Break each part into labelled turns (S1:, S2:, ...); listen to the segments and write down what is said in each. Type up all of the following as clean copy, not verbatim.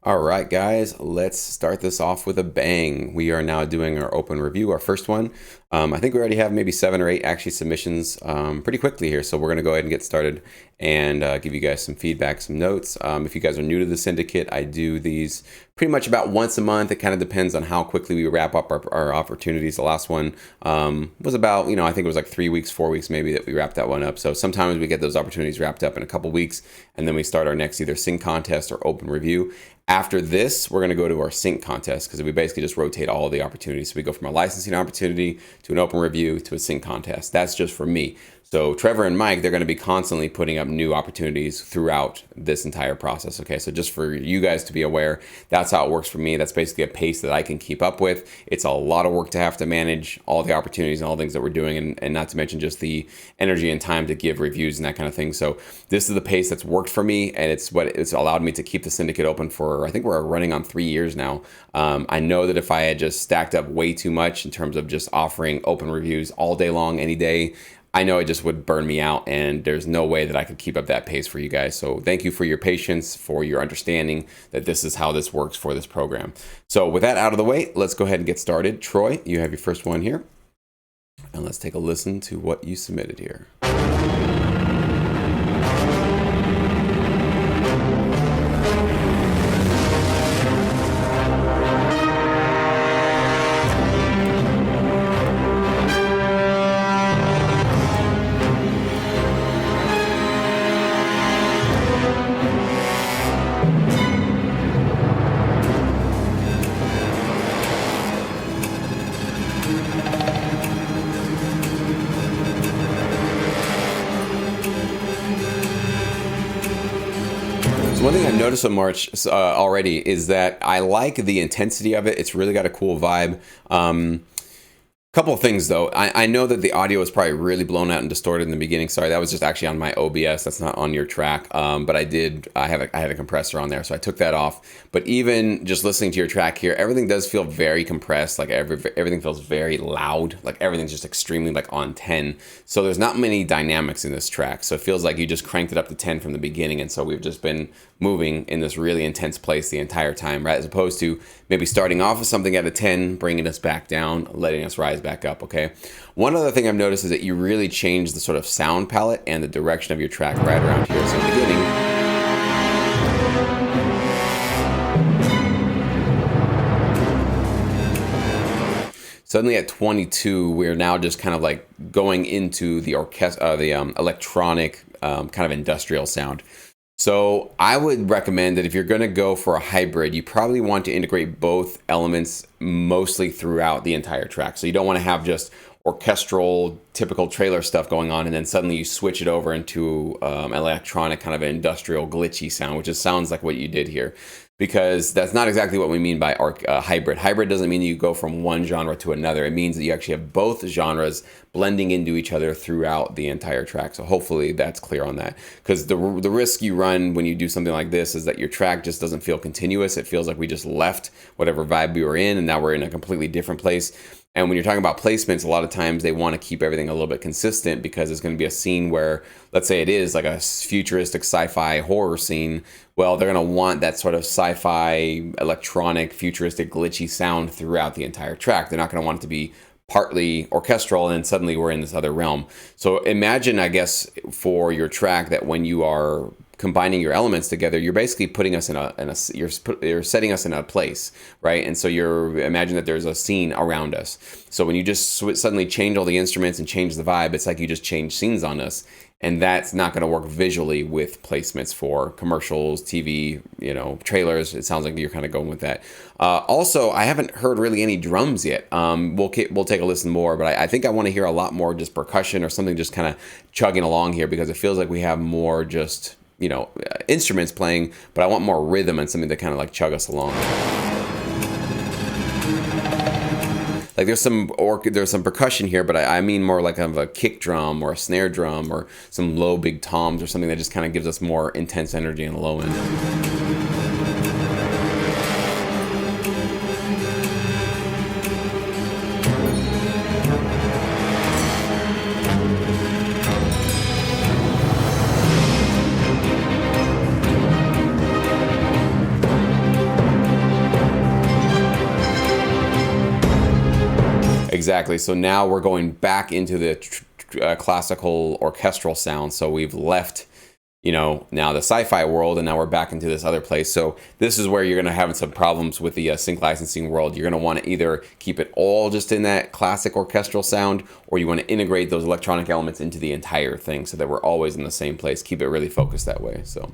S1: All right, guys, let's start this off with a bang. We are now doing our open review, our first one. I think we already have maybe 7 or 8 actually submissions pretty quickly here. So we're going to go ahead and get started and give you guys some feedback, some notes. If you guys are new to the syndicate, I do these pretty much about once a month. It kind of depends on how quickly we wrap up our opportunities. The last one was about, I think it was like 3 weeks, 4 weeks maybe that we wrapped that one up. So sometimes we get those opportunities wrapped up in a couple weeks, and then we start our next either sync contest or open review. After this, we're going to go to our sync contest because we basically just rotate all of the opportunities. So we go from a licensing opportunity to an open review to a sync contest. That's just for me. So Trevor and Mike, they're going to be constantly putting up new opportunities throughout this entire process. Okay, so just for you guys to be aware, that's how it works for me. That's basically a pace that I can keep up with. It's a lot of work to have to manage all the opportunities and all the things that we're doing, and not to mention just the energy and time to give reviews and that kind of thing. So this is the pace that's worked for me, and it's what it's allowed me to keep the syndicate open for, I think we're running on 3 years now. I know that if I had just stacked up way too much in terms of just offering open reviews all day long, any day, I know it just would burn me out, and there's no way that I could keep up that pace for you guys. So thank you for your patience, for your understanding that this is how this works for this program. So with that out of the way, let's go ahead and get started. Troy, you have your first one here, and let's take a listen to what you submitted here. One thing I've noticed so much already is that I like the intensity of it. It's really got a cool vibe. Couple of things though. I know that the audio is probably really blown out and distorted in the beginning. Sorry, that was just actually on my OBS. That's not on your track. But I had a compressor on there, so I took that off. But even just listening to your track here, everything does feel very compressed. Like everything feels very loud. Like everything's just extremely like on 10. So there's not many dynamics in this track. So it feels like you just cranked it up to 10 from the beginning, and so we've just been moving in this really intense place the entire time, right? As opposed to maybe starting off with something at a 10, bringing us back down, letting us rise back up, okay? One other thing I've noticed is that you really change the sort of sound palette and the direction of your track right around here. So beginning, suddenly at 22, we're now just kind of like going into the electronic kind of industrial sound. So I would recommend that if you're going to go for a hybrid, you probably want to integrate both elements mostly throughout the entire track. So you don't want to have just orchestral, typical trailer stuff going on, and then suddenly you switch it over into electronic kind of industrial glitchy sound, which just sounds like what you did here. Because that's not exactly what we mean by hybrid. Hybrid doesn't mean you go from one genre to another. It means that you actually have both genres blending into each other throughout the entire track. So hopefully that's clear on that. Because the risk you run when you do something like this is that your track just doesn't feel continuous. It feels like we just left whatever vibe we were in, and now we're in a completely different place. And when you're talking about placements, a lot of times they want to keep everything a little bit consistent because it's going to be a scene where, let's say it is like a futuristic sci-fi horror scene. Well, they're going to want that sort of sci-fi, electronic, futuristic, glitchy sound throughout the entire track. They're not going to want it to be partly orchestral and then suddenly we're in this other realm. So imagine, I guess, for your track that when you are combining your elements together, you're basically putting us you're setting us in a place, right? And so imagine that there's a scene around us. So when you just suddenly change all the instruments and change the vibe, it's like you just change scenes on us. And that's not going to work visually with placements for commercials, TV, trailers. It sounds like you're kind of going with that. Also, I haven't heard really any drums yet. We'll take a listen more, but I think I want to hear a lot more just percussion or something just kind of chugging along here, because it feels like we have more just instruments playing, but I want more rhythm and something to kind of like chug us along. Like there's some percussion here, but I mean more like kind of a kick drum or a snare drum or some low big toms or something that just kind of gives us more intense energy on the low end. exactly. So now we're going back into the classical orchestral sound. So we've left, now the sci-fi world, and now we're back into this other place. So this is where you're going to have some problems with the sync licensing world. You're going to want to either keep it all just in that classic orchestral sound, or you want to integrate those electronic elements into the entire thing so that we're always in the same place. Keep it really focused that way. So.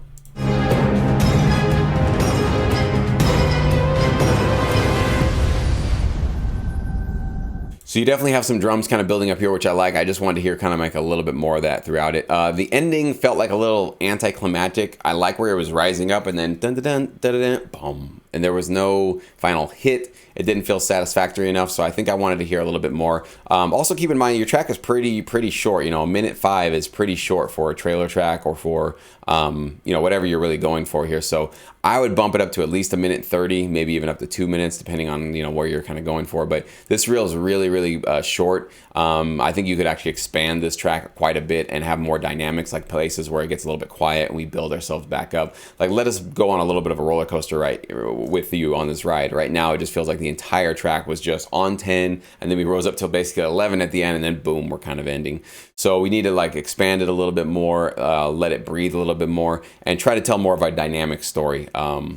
S1: So you definitely have some drums kind of building up here, which I like. I just wanted to hear kind of like a little bit more of that throughout it. The ending felt like a little anticlimactic. I like where it was rising up and then dun dun dun dun dun, dun boom, and there was no final hit. It didn't feel satisfactory enough, so I think I wanted to hear a little bit more. Also, keep in mind your track is pretty short. A minute 5 is pretty short for a trailer track or for whatever you're really going for here. So I would bump it up to at least a minute 30, maybe even up to 2 minutes, depending on where you're kind of going for. But this reel is really short. I think you could actually expand this track quite a bit and have more dynamics, like places where it gets a little bit quiet and we build ourselves back up. Like, let us go on a little bit of a roller coaster ride with you on this ride. Right now, it just feels like the entire track was just on 10, and then we rose up till basically 11 at the end, and then boom, we're kind of ending. So we need to expand it a little bit more, let it breathe a little bit more, and try to tell more of a dynamic story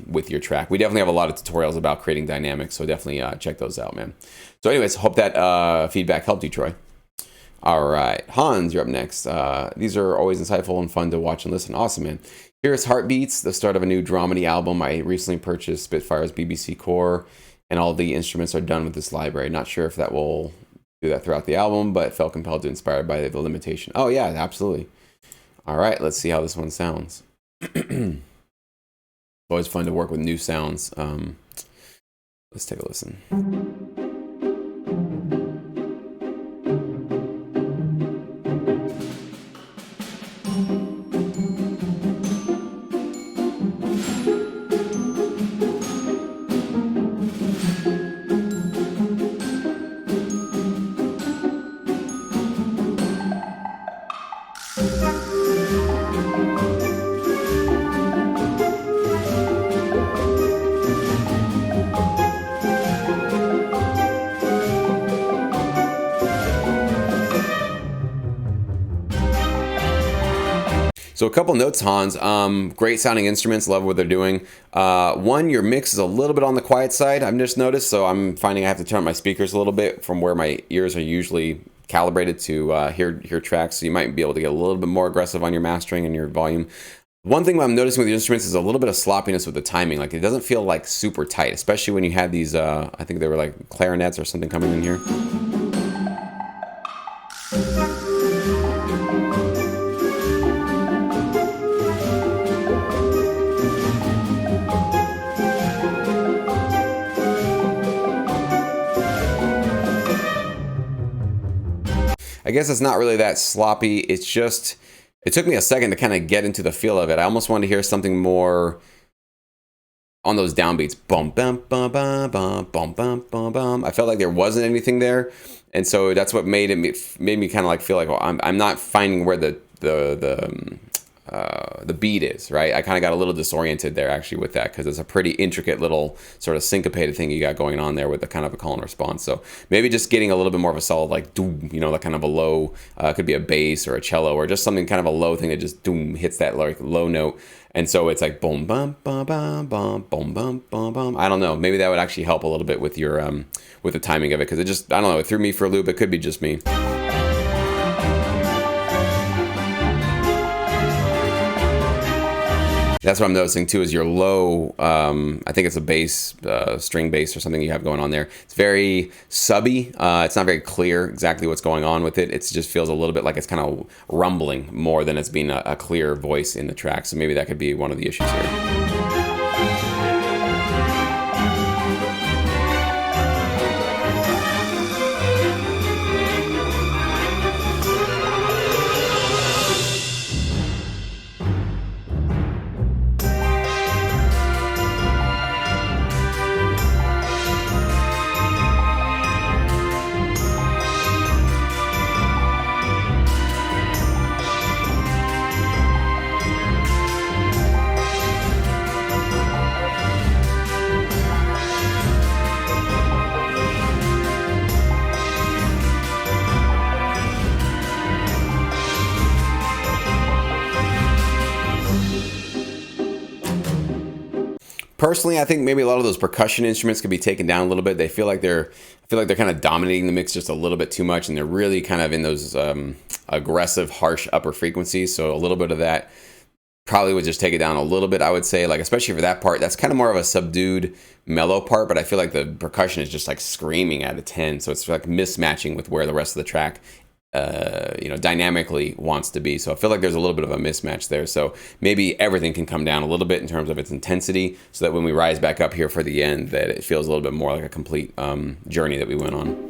S1: with your track. We definitely have a lot of tutorials about creating dynamics, so definitely check those out, man. So anyways, hope that feedback helped you, Troy. All right, Hans, you're up next. These are always insightful and fun to watch and listen. Awesome, man. Here's Heartbeats, the start of a new dramedy album. I recently purchased Spitfire's BBC Core, and all the instruments are done with this library. Not sure if that will do that throughout the album, but felt compelled to inspired by the limitation. Oh yeah, absolutely. All right, let's see how this one sounds. Always fun to work with new sounds. Let's take a listen. So a couple notes, Hans. Great sounding instruments. Love what they're doing. One, your mix is a little bit on the quiet side, I've just noticed. So I'm finding I have to turn up my speakers a little bit from where my ears are usually calibrated to hear tracks. So you might be able to get a little bit more aggressive on your mastering and your volume. One thing I'm noticing with the instruments is a little bit of sloppiness with the timing. Like, it doesn't feel like super tight, especially when you had these, I think they were like clarinets or something coming in here. I guess it's not really that sloppy. It's just, it took me a second to kind of get into the feel of it. I almost wanted to hear something more on those downbeats. Bum, bum, bum, bum, bum, bum, bum, bum, bum. I felt like there wasn't anything there. And so that's what made me kind of like feel like, well, I'm not finding where the beat is, right? I kind of got a little disoriented there actually with that, because it's a pretty intricate little sort of syncopated thing you got going on there with the kind of a call and response. So maybe just getting a little bit more of a solid, like doom, that kind of a low, could be a bass or a cello or just something kind of a low thing that just doom hits that like low note. And so it's like boom, bum, bum, bum, bum, boom, bum, bum, bum. I don't know. Maybe that would actually help a little bit with your with the timing of it, because it just, I don't know, it threw me for a loop. It could be just me. That's what I'm noticing too, is your low, I think it's a bass, string bass or something you have going on there. It's very subby. It's not very clear exactly what's going on with it. It just feels a little bit like it's kind of rumbling more than it's being a clear voice in the track. So maybe that could be one of the issues here. Personally, I think maybe a lot of those percussion instruments could be taken down a little bit. They feel like they're kind of dominating the mix just a little bit too much, and they're really kind of in those aggressive, harsh upper frequencies. So a little bit of that probably would just take it down a little bit, I would say, like especially for that part. That's kind of more of a subdued, mellow part, but I feel like the percussion is just like screaming at a 10. So it's like mismatching with where the rest of the track dynamically wants to be. So I feel like there's a little bit of a mismatch there. So maybe everything can come down a little bit in terms of its intensity, so that when we rise back up here for the end, that it feels a little bit more like a complete journey that we went on.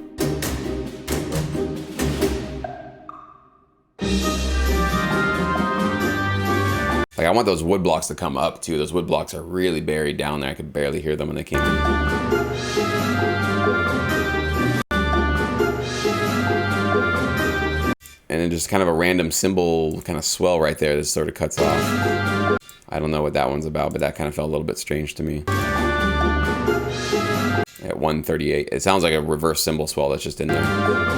S1: Like I want those wood blocks to come up too. Those wood blocks are really buried down there. I could barely hear them when they came in. And then just kind of a random cymbal kind of swell right there that sort of cuts off. I don't know what that one's about, but that kind of felt a little bit strange to me. At 138, it sounds like a reverse cymbal swell that's just in there.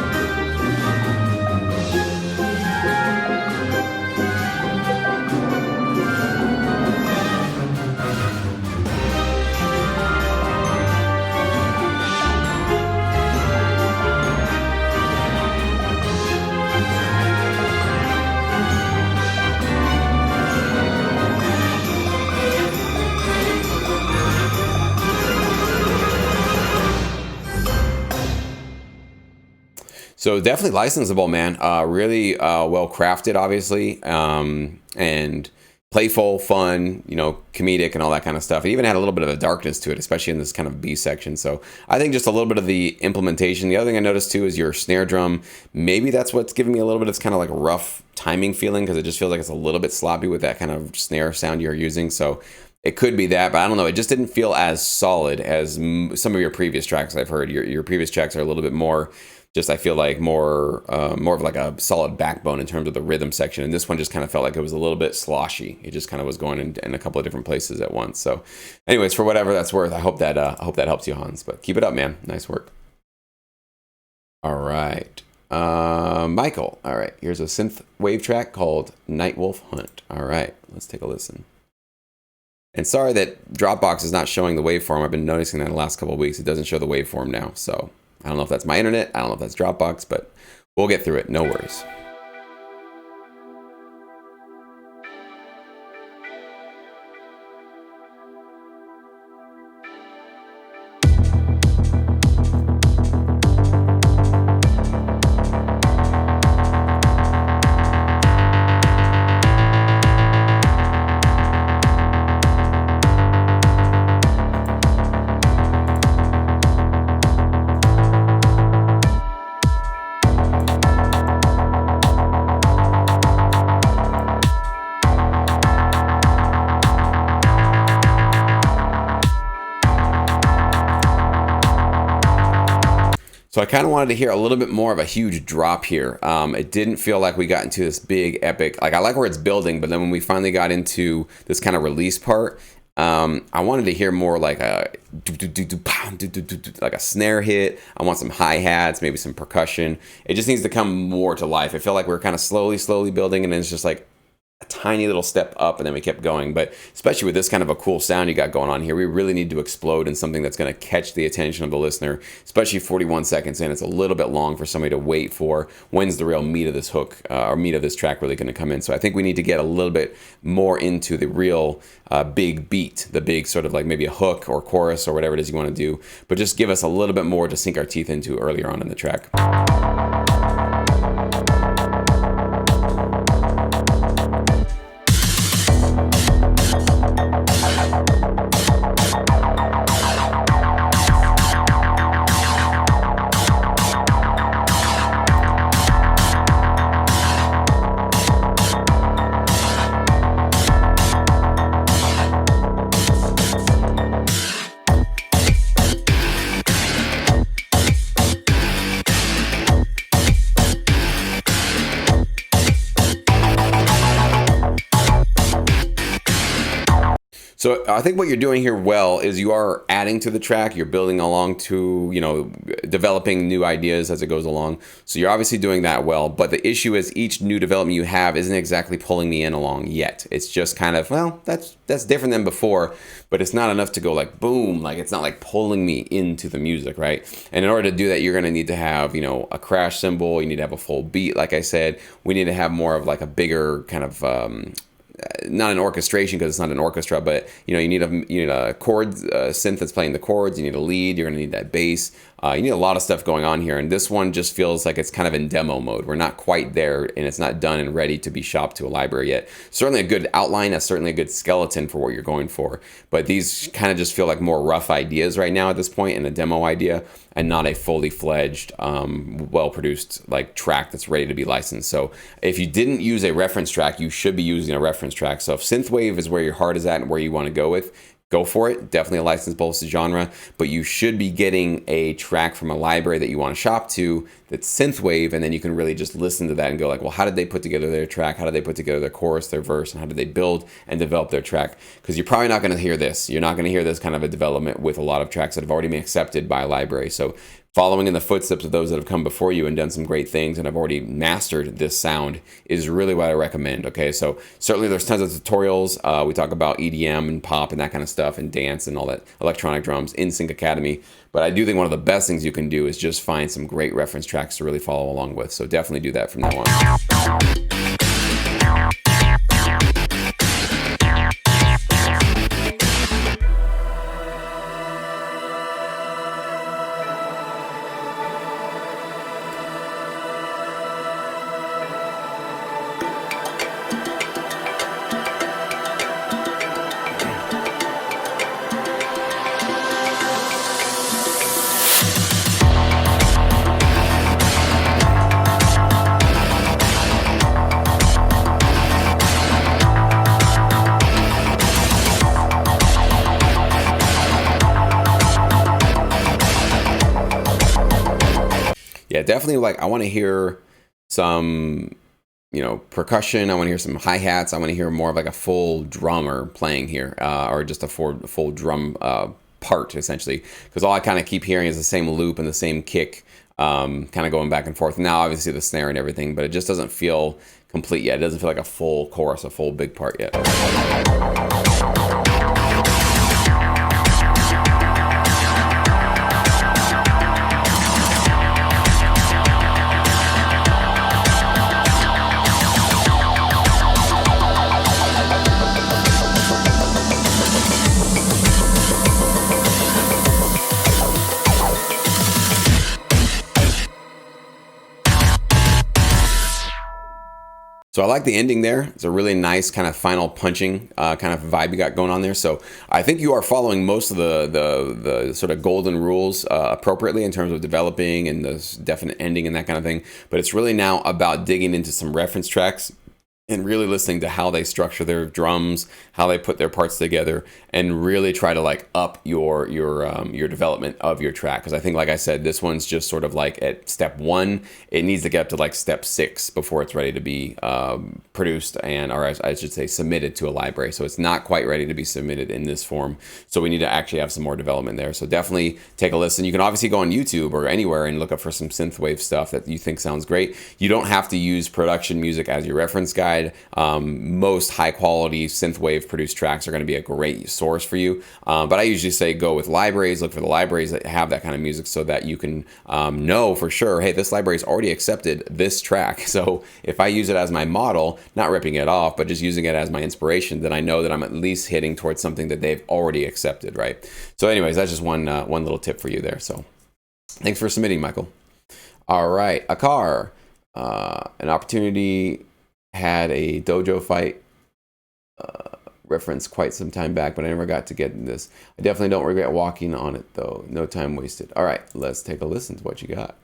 S1: So definitely licensable, man. Really well crafted, obviously, and playful, fun, comedic and all that kind of stuff. It even had a little bit of a darkness to it, especially in this kind of B section. So I think just a little bit of the implementation. The other thing I noticed too is your snare drum. Maybe that's what's giving me a little bit of this kind of like rough timing feeling, because it just feels like it's a little bit sloppy with that kind of snare sound you're using. So it could be that, but I don't know. It just didn't feel as solid as some of your previous tracks I've heard. Your previous tracks are a little bit more, just I feel like more of like a solid backbone in terms of the rhythm section, and this one just kind of felt like it was a little bit sloshy. It just kind of was going in a couple of different places at once. So, anyways, for whatever that's worth, I hope that helps you, Hans. But keep it up, man. Nice work. All right, Michael. All right, here's a synth wave track called Nightwolf Hunt. All right, let's take a listen. And sorry that Dropbox is not showing the waveform. I've been noticing that in the last couple of weeks. It doesn't show the waveform now, so I don't know if that's my internet. I don't know if that's Dropbox, but we'll get through it. No worries. So I kind of wanted to hear a little bit more of a huge drop here. It didn't feel like we got into this big epic, like I like where it's building, but then when we finally got into this kind of release part, I wanted to hear more like a snare hit. I want some hi-hats, maybe some percussion. It just needs to come more to life. It felt like we were kind of slowly building, and then it's just like a tiny little step up, and then we kept going. But especially with this kind of a cool sound you got going on here, we really need to explode in something that's going to catch the attention of the listener, especially 41 seconds in. It's a little bit long for somebody to wait for when's the real meat of this hook or meat of this track really going to come in. So I think we need to get a little bit more into the real big beat, the big sort of like maybe a hook or chorus or whatever it is you want to do, but just give us a little bit more to sink our teeth into earlier on in the track. So I think what you're doing here well is you are adding to the track. You're building along to, developing new ideas as it goes along. So you're obviously doing that well. But the issue is each new development you have isn't exactly pulling me in along yet. It's just kind of, well, that's different than before, but it's not enough to go like boom, like it's not like pulling me into the music, right? And in order to do that, you're going to need to have, a crash cymbal. You need to have a full beat, like I said. We need to have more of like a bigger kind of not an orchestration because it's not an orchestra, but you need a chord synth that's playing the chords. You need a lead. You're going to need that bass. You need a lot of stuff going on here, and this one just feels like it's kind of in demo mode. We're not quite there, and it's not done and ready to be shopped to a library yet. Certainly a good outline, certainly a good skeleton for what you're going for, but these kind of just feel like more rough ideas right now at this point, and a demo idea, and not a fully fledged, well-produced like track that's ready to be licensed. So if you didn't use a reference track, you should be using a reference track. So if synthwave is where your heart is at and where you want to go with, go for it. Definitely a licensed bolster genre, but you should be getting a track from a library that you want to shop to that's synthwave, and then you can really just listen to that and go like, well, how did they put together their track? How did they put together their chorus, their verse, and how did they build and develop their track? Because you're probably not going to hear this. You're not going to hear this kind of a development with a lot of tracks that have already been accepted by a library. So following in the footsteps of those that have come before you and done some great things and have already mastered this sound is really what I recommend. Okay, so certainly there's tons of tutorials. We talk about EDM and pop and that kind of stuff and dance and all that electronic drums in Sync Academy. But I do think one of the best things you can do is just find some great reference tracks to really follow along with. So definitely do that from now on. Yeah, definitely. Like, I want to hear some, percussion. I want to hear some hi-hats. I want to hear more of like a full drummer playing here, or just a full drum part, essentially. Because all I kind of keep hearing is the same loop and the same kick, kind of going back and forth. Now, obviously, the snare and everything, but it just doesn't feel complete yet. It doesn't feel like a full chorus, a full big part yet. So I like the ending there. It's a really nice kind of final punching kind of vibe you got going on there. So I think you are following most of the sort of golden rules appropriately in terms of developing and the definite ending and that kind of thing. But it's really now about digging into some reference tracks and really listening to how they structure their drums, how they put their parts together, and really try to like up your development of your track. Because I think, like I said, this one's just sort of like at step 1. It needs to get up to like step 6 before it's ready to be produced or I should say submitted to a library. So it's not quite ready to be submitted in this form. So we need to actually have some more development there. So definitely take a listen. You can obviously go on YouTube or anywhere and look up for some synthwave stuff that you think sounds great. You don't have to use production music as your reference guide. Most high quality synthwave produced tracks are going to be a great source for you. But I usually say go with libraries, look for the libraries that have that kind of music so that you can know for sure, hey, this library's already accepted this track. So if I use it as my model, not ripping it off, but just using it as my inspiration, then I know that I'm at least hitting towards something that they've already accepted, right? So anyways, that's just one little tip for you there. So thanks for submitting, Michael. All right, Akar, an opportunity had a dojo fight reference quite some time back, but I never got to get in this. I definitely don't regret walking on it, though. No time wasted. All right, let's take a listen to what you got.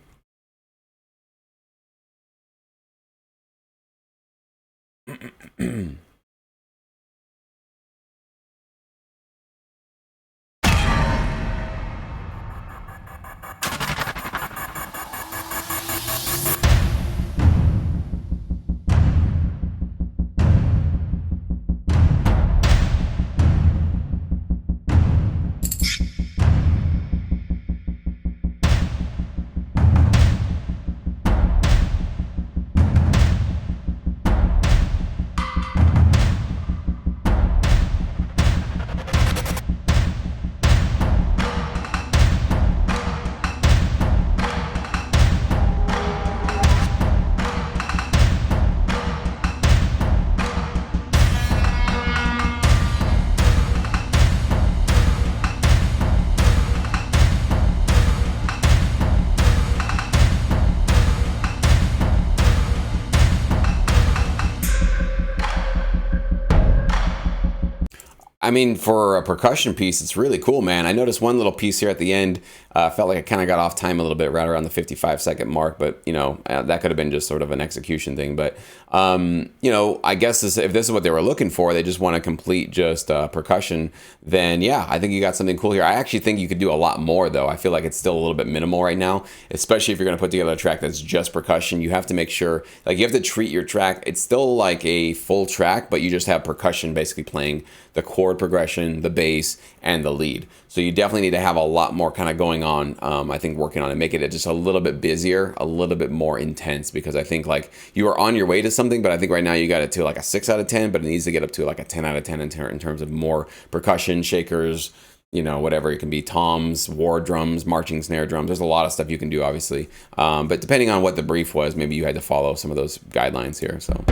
S1: I mean, for a percussion piece, it's really cool, man. I noticed one little piece here at the end. Felt like I kind of got off time a little bit, right around the 55-second mark. But that could have been just sort of an execution thing. But I guess if this is what they were looking for, they just want to complete just percussion. Then yeah, I think you got something cool here. I actually think you could do a lot more, though. I feel like it's still a little bit minimal right now, especially if you're going to put together a track that's just percussion. You have to make sure, like, you have to treat your track. It's still like a full track, but you just have percussion basically playing the chord progression, the bass, and the lead. So you definitely need to have a lot more kind of going on, I think, working on it, make it just a little bit busier, a little bit more intense, because I think like you are on your way to something, but I think right now you got it to like a 6 out of 10, but it needs to get up to like a 10 out of 10 in terms of more percussion, shakers, whatever. It can be toms, war drums, marching snare drums. There's a lot of stuff you can do, obviously. But depending on what the brief was, maybe you had to follow some of those guidelines here. So.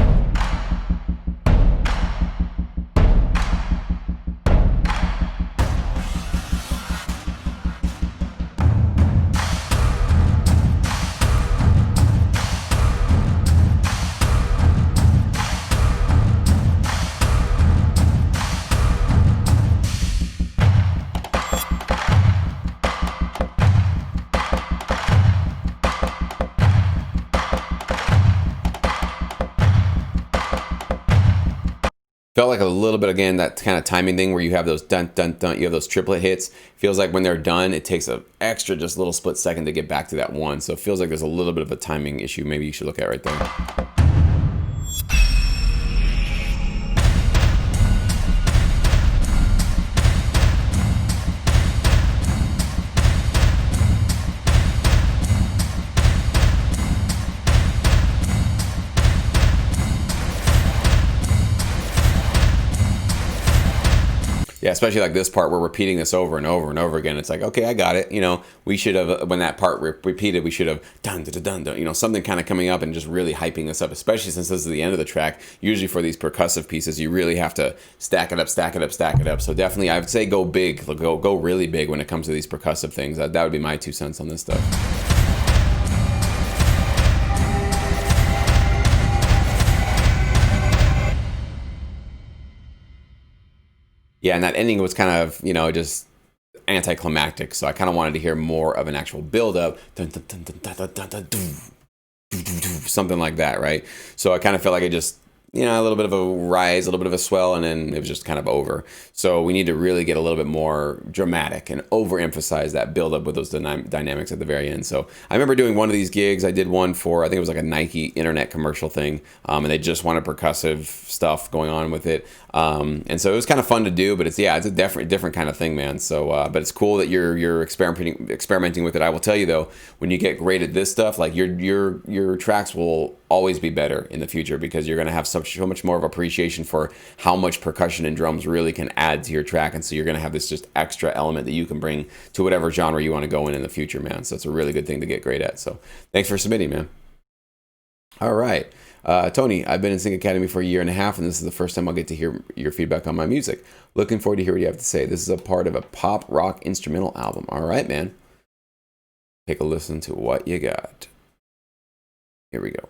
S1: Felt like a little bit, again, that kind of timing thing where you have those dun dun dun, you have those triplet hits. Feels like when they're done, it takes an extra just little split second to get back to that one. So it feels like there's a little bit of a timing issue maybe you should look at right there. Yeah, especially like this part, we're repeating this over and over and over again. It's like, okay, I got it. We should have, when that part repeated, we should have dun dun dun dun. Something kind of coming up and just really hyping this up. Especially since this is the end of the track. Usually for these percussive pieces, you really have to stack it up, stack it up, stack it up. So definitely, I would say go big, go really big when it comes to these percussive things. That would be my 2 cents on this stuff. Yeah, and that ending was kind of, just anticlimactic. So I kind of wanted to hear more of an actual build up, something like that, right? So I kind of felt like it just, a little bit of a rise, a little bit of a swell, and then it was just kind of over. So we need to really get a little bit more dramatic and overemphasize that build up with those dynamics at the very end. So I remember doing one of these gigs. I did one for, I think it was like a Nike internet commercial thing, and they just wanted percussive stuff going on with it. And so it was kind of fun to do, but it's a different kind of thing, man. So, but it's cool that you're experimenting with it. I will tell you though, when you get great at this stuff, like your tracks will always be better in the future, because you're going to have so much more of appreciation for how much percussion and drums really can add to your track. And so you're going to have this just extra element that you can bring to whatever genre you want to go in the future, man. So it's a really good thing to get great at. So thanks for submitting, man. All right. Tony, I've been in Sync Academy for 1.5 years, and this is the first time I'll get to hear your feedback on my music. Looking forward to hear what you have to say. This is a part of a pop rock instrumental album. All right, man. Take a listen to what you got. Here we go.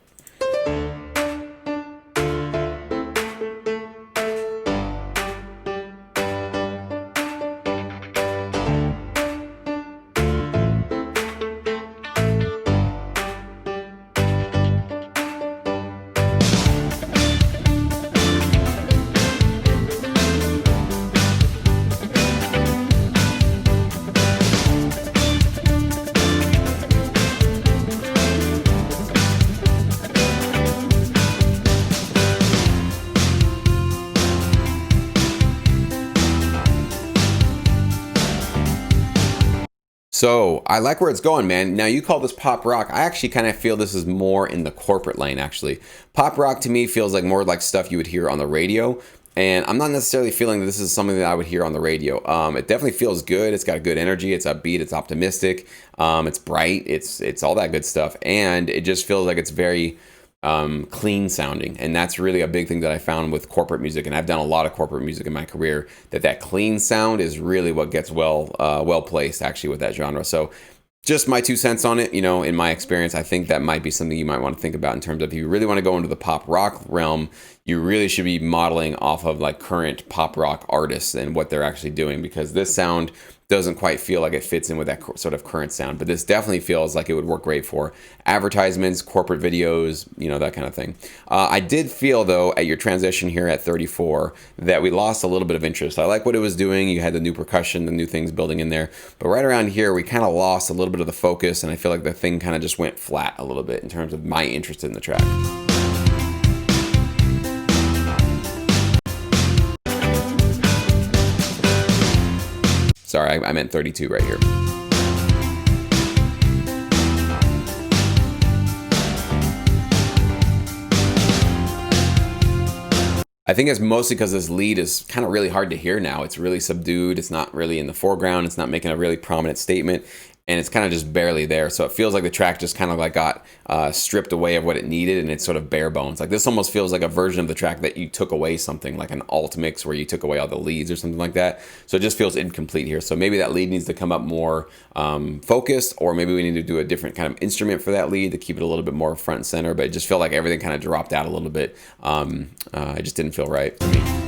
S1: So I like where it's going, man. Now you call this pop rock. I actually kind of feel this is more in the corporate lane, actually. Pop rock to me feels like more like stuff you would hear on the radio. And I'm not necessarily feeling that this is something that I would hear on the radio. It definitely feels good. It's got good energy. It's upbeat. It's optimistic. It's bright. It's all that good stuff. And it just feels like it's very clean sounding, and that's really a big thing that I found with corporate music, and I've done a lot of corporate music in my career, that clean sound is really what gets well placed actually with that genre. So Just my 2 cents on it, in my experience, I think that might be something you might want to think about in terms of if you really want to go into the pop rock realm, you really should be modeling off of like current pop rock artists and what they're actually doing, because this sound doesn't quite feel like it fits in with that sort of current sound. But this definitely feels like it would work great for advertisements, corporate videos, that kind of thing. I did feel, though, at your transition here at 34 that we lost a little bit of interest. I like what it was doing. You had the new percussion, the new things building in there. But right around here, we kind of lost a little bit of the focus, and I feel like the thing kind of just went flat a little bit in terms of my interest in the track. Sorry, I meant 32 right here. I think it's mostly because this lead is kind of really hard to hear now. It's really subdued. It's not really in the foreground. It's not making a really prominent statement. And it's kind of just barely there. So it feels like the track just kind of like got stripped away of what it needed, and it's sort of bare bones. Like this almost feels like a version of the track that you took away something, like an alt mix where you took away all the leads or something like that. So it just feels incomplete here. So maybe that lead needs to come up more focused, or maybe we need to do a different kind of instrument for that lead to keep it a little bit more front and center. But it just felt like everything kind of dropped out a little bit. It just didn't feel right to me.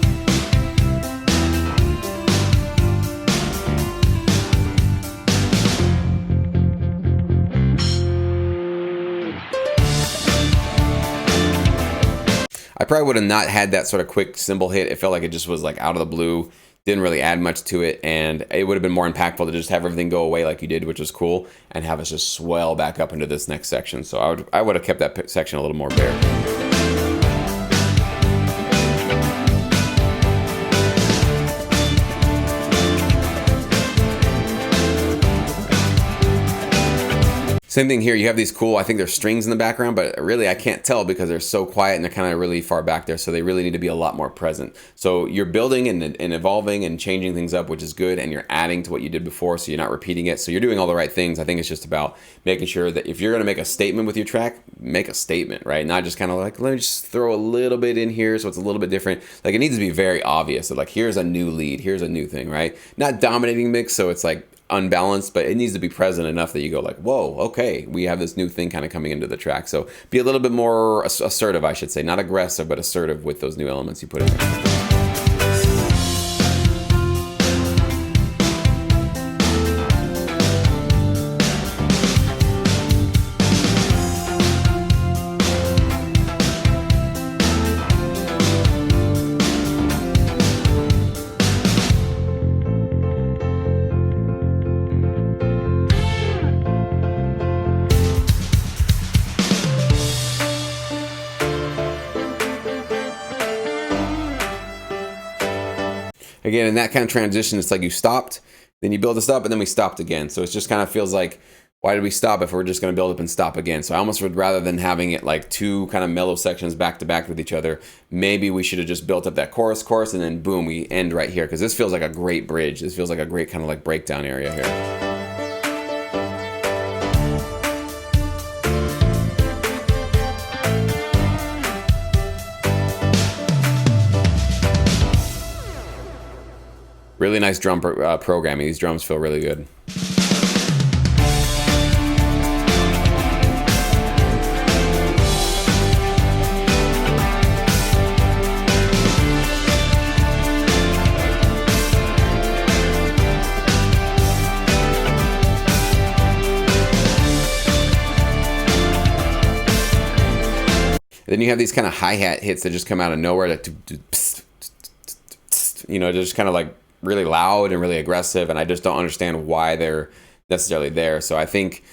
S1: I probably would have not had that sort of quick cymbal hit. It felt like it just was like out of the blue, didn't really add much to it, and it would have been more impactful to just have everything go away like you did, which was cool, and have us just swell back up into this next section. So I would have kept that section a little more bare. Same thing here. You have these cool, I think there's strings in the background, but really I can't tell because they're so quiet and they're kind of really far back there. So they really need to be a lot more present. So you're building and evolving and changing things up, which is good. And you're adding to what you did before, so you're not repeating it. So you're doing all the right things. I think it's just about making sure that if you're going to make a statement with your track, make a statement, right? Not just kind of like, let me just throw a little bit in here so it's a little bit different. Like it needs to be very obvious. So like, here's a new lead, here's a new thing, right? Not dominating mix, so it's like unbalanced, but it needs to be present enough that you go like, whoa, okay, we have this new thing kind of coming into the track. So be a little bit more assertive, I should say. Not aggressive, but assertive with those new elements you put in there. Again, in that kind of transition, it's like you stopped, then you build this up, and then we stopped again. So it just kind of feels like, why did we stop if we're just going to build up and stop again? So I almost would, rather than having it like two kind of mellow sections back to back with each other, maybe we should have just built up that chorus, and then boom, we end right here. Because this feels like a great bridge. This feels like a great kind of like breakdown area here. Really nice drum programming. These drums feel really good. Then you have these kind of hi-hat hits that just come out of nowhere, that just kind of like really loud and really aggressive, and I just don't understand why they're necessarily there. So I think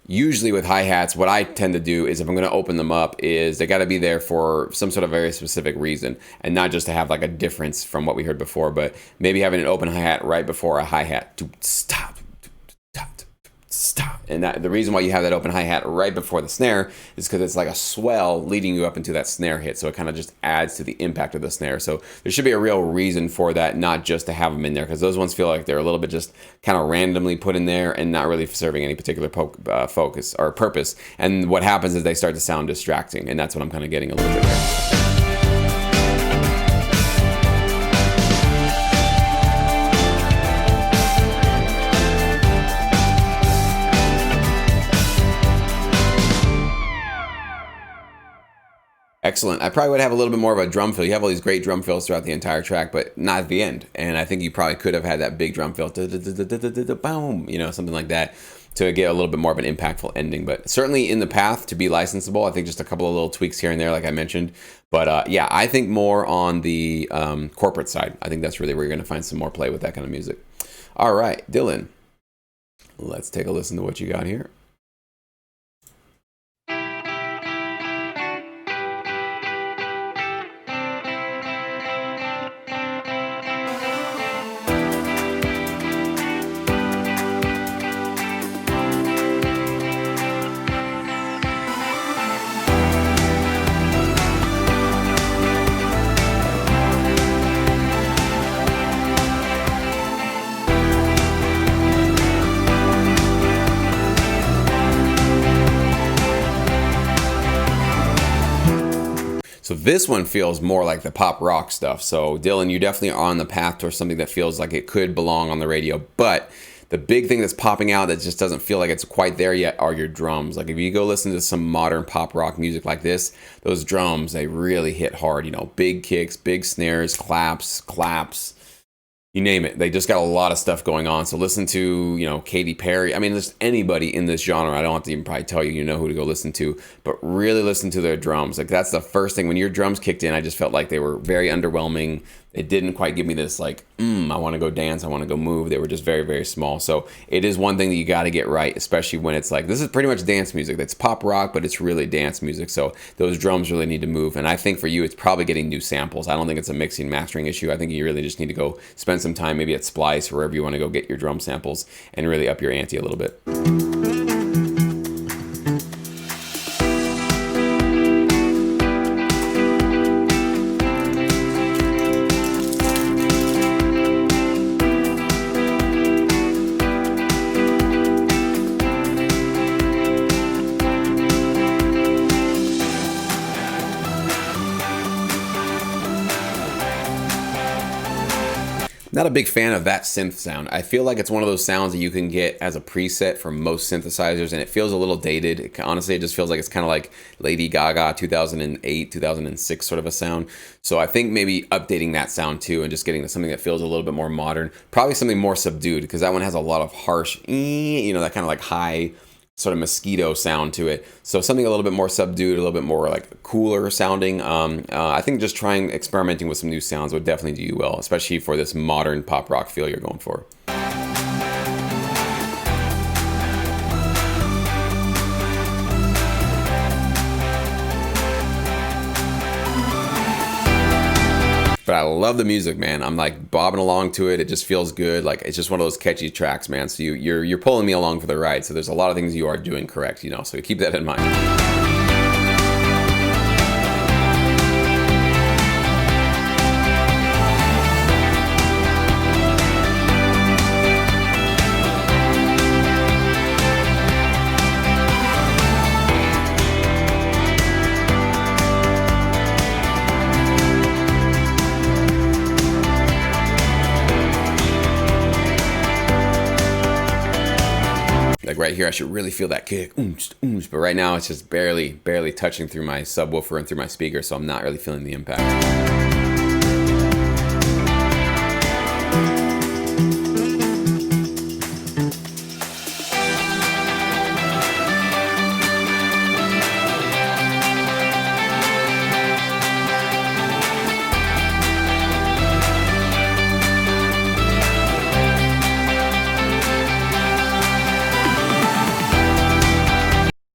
S1: usually with hi-hats, what I tend to do is, if I'm going to open them up, is they got to be there for some sort of very specific reason, and not just to have like a difference from what we heard before, but maybe having an open hi-hat right before a hi-hat. Stop. And that, the reason why you have that open hi-hat right before the snare is because it's like a swell leading you up into that snare hit. So it kind of just adds to the impact of the snare. So there should be a real reason for that, not just to have them in there, because those ones feel like they're a little bit just kind of randomly put in there and not really serving any particular focus or purpose. And what happens is they start to sound distracting, and that's what I'm kind of getting a little bit there. Excellent. I probably would have a little bit more of a drum fill. You have all these great drum fills throughout the entire track, but not at the end. And I think you probably could have had that big drum fill, boom, something like that, to get a little bit more of an impactful ending. But certainly in the path to be licensable. I think just a couple of little tweaks here and there, like I mentioned. But yeah, I think more on the corporate side. I think that's really where you're going to find some more play with that kind of music. All right, Dylan, let's take a listen to what you got here. So this one feels more like the pop rock stuff. So Dylan, you definitely are on the path towards something that feels like it could belong on the radio. But the big thing that's popping out that just doesn't feel like it's quite there yet are your drums. Like if you go listen to some modern pop rock music like this, those drums, they really hit hard. Big kicks, big snares, claps. You name it. They just got a lot of stuff going on. So listen to, Katy Perry. I mean, just anybody in this genre. I don't have to even probably tell you, who to go listen to, but really listen to their drums. Like that's the first thing. When your drums kicked in, I just felt like they were very underwhelming. It didn't quite give me this like, I want to go dance. I want to go move. They were just very, very small. So it is one thing that you got to get right, especially when it's like, this is pretty much dance music. That's pop rock, but it's really dance music. So those drums really need to move. And I think for you, it's probably getting new samples. I don't think it's a mixing mastering issue. I think you really just need to go spend some time maybe at Splice or wherever you want to go get your drum samples and really up your ante a little bit. Not a big fan of that synth sound. I feel like it's one of those sounds that you can get as a preset for most synthesizers, and it feels a little dated. Honestly, it just feels like it's kind of like Lady Gaga 2008, 2006 sort of a sound. So I think maybe updating that sound too and just getting to something that feels a little bit more modern. Probably something more subdued, because that one has a lot of harsh, that kind of like high sort of mosquito sound to it. So something a little bit more subdued, a little bit more like cooler sounding. I think just experimenting with some new sounds would definitely do you well, especially for this modern pop rock feel you're going for. But I love the music, man. I'm like bobbing along to it. It just feels good. Like it's just one of those catchy tracks, man. So you're pulling me along for the ride. So there's a lot of things you are doing correct, so keep that in mind. Like right here, I should really feel that kick, but right now it's just barely touching through my subwoofer and through my speaker, so I'm not really feeling the impact.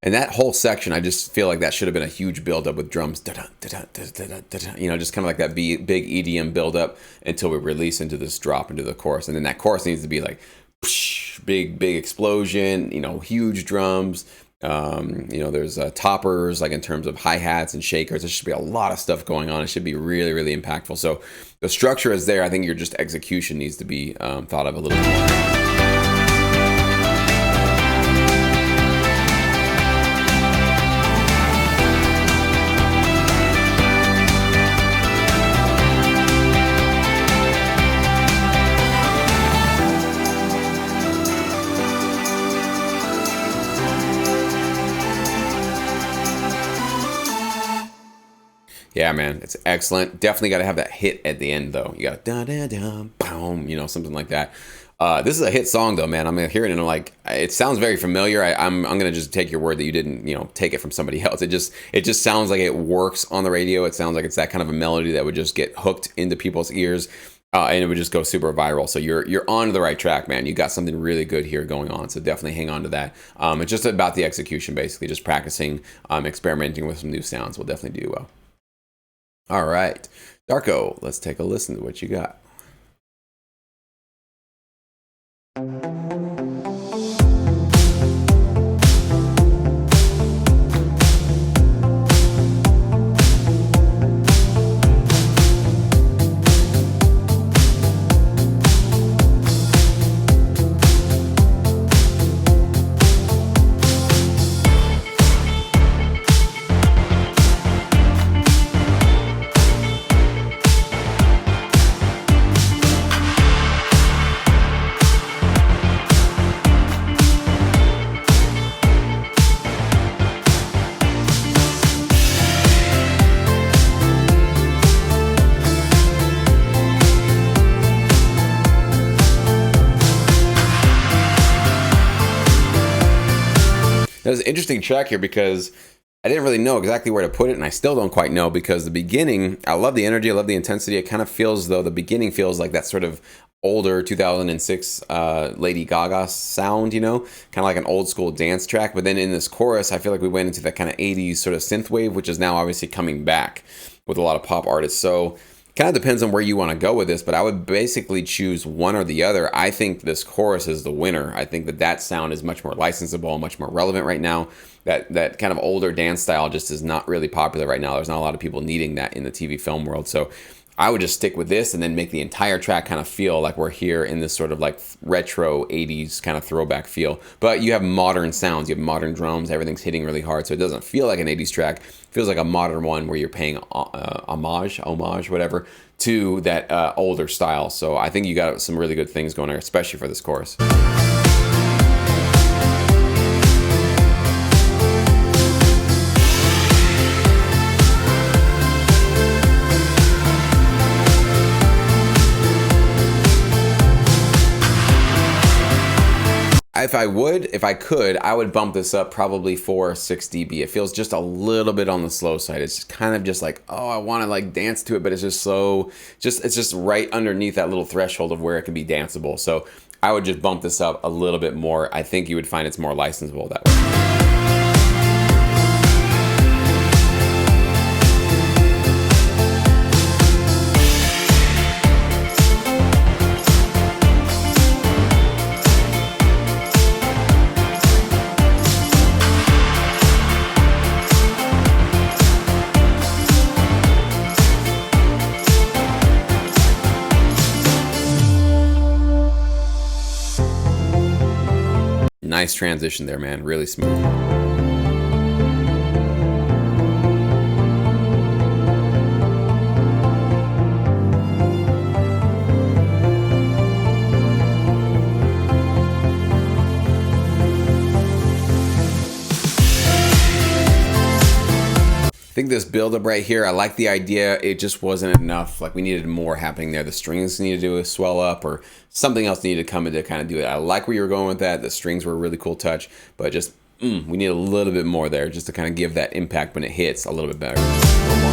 S1: And that whole section, I just feel like that should have been a huge buildup with drums, just kind of like that big EDM buildup until we release into this drop into the chorus. And then that chorus needs to be like big explosion, huge drums. There's toppers, like in terms of hi-hats and shakers. There should be a lot of stuff going on. It should be really, really impactful. So the structure is there. I think your just execution needs to be thought of a little bit more. Yeah, man, it's excellent. Definitely got to have that hit at the end, though. You got to da da da, boom, something like that. This is a hit song, though, man. I'm gonna hear it and I'm like, it sounds very familiar. I'm gonna just take your word that you didn't, take it from somebody else. It just sounds like it works on the radio. It sounds like it's that kind of a melody that would just get hooked into people's ears, and it would just go super viral. So you're on the right track, man. You got something really good here going on. So definitely hang on to that. It's just about the execution, basically, just practicing, experimenting with some new sounds will definitely do well. All right, Darko, let's take a listen to what you got. That was an interesting track here because I didn't really know exactly where to put it, and I still don't quite know because the beginning, I love the energy, I love the intensity. It kind of feels though the beginning feels like that sort of older 2006 Lady Gaga sound, kind of like an old school dance track. But then in this chorus, I feel like we went into that kind of 80s sort of synth wave, which is now obviously coming back with a lot of pop artists. So kind of depends on where you want to go with this, but I would basically choose one or the other. I think this chorus is the winner. I think that sound is much more licensable, much more relevant right now. That kind of older dance style just is not really popular right now. There's not a lot of people needing that in the TV film world. So I would just stick with this and then make the entire track kind of feel like we're here in this sort of like retro 80s kind of throwback feel. But you have modern sounds, you have modern drums, everything's hitting really hard. So it doesn't feel like an 80s track. It feels like a modern one where you're paying homage, whatever, to that older style. So I think you got some really good things going there, especially for this chorus. If I could, I would bump this up probably 6 dB. It feels just a little bit on the slow side. It's kind of just like, oh, I want to like dance to it, but it's just it's just right underneath that little threshold of where it can be danceable. So I would just bump this up a little bit more. I think you would find it's more licensable that way. Nice transition there, man. Really smooth. I think this build-up right here, I like the idea. It just wasn't enough. Like we needed more happening there. The strings needed to swell up or something else needed to come in to kind of do it. I like where you were going with that. The strings were a really cool touch, but just we need a little bit more there just to kind of give that impact when it hits a little bit better. A little more.